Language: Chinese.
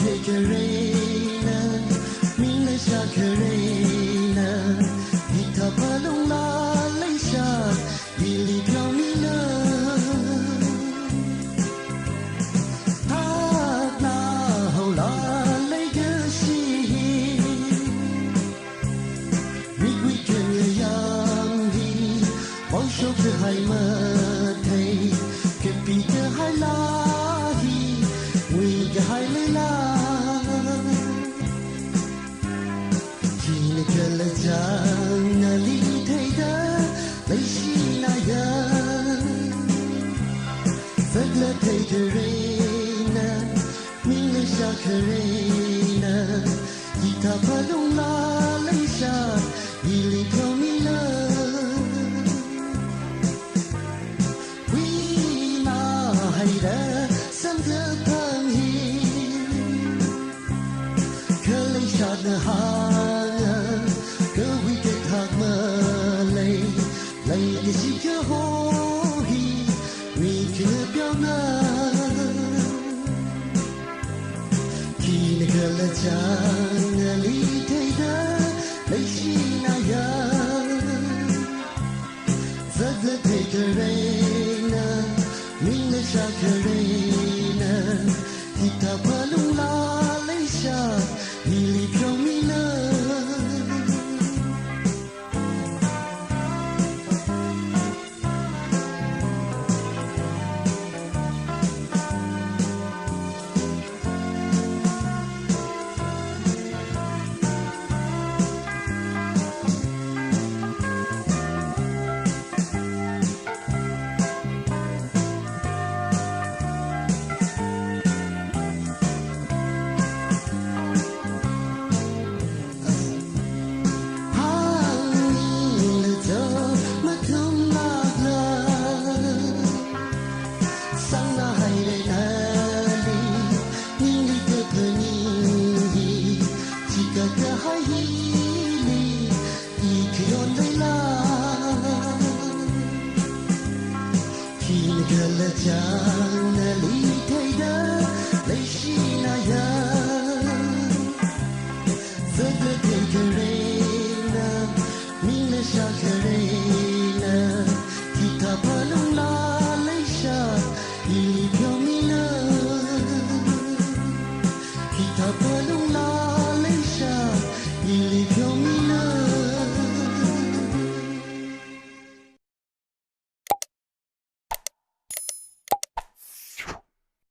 配个人呢，明了下个人呢，一塔巴隆拉雷下，一里飘米呢，他那后拉雷个心，米贵个样的，保守个海么忒，个比个海拉。海里啦，今日个了江那里推的雷西那样，这个推个人呢，明了下个人呢，一塔巴隆拉雷下，一里飘米了，为那海的三个朋友。下的哈，各位给他们来，来的是个好意，你可表呢？听那个了讲那里推的类似那样，这个推个人呢，明了下个人呢，一塔巴隆拉雷下。一里飘米呢，个了江那里。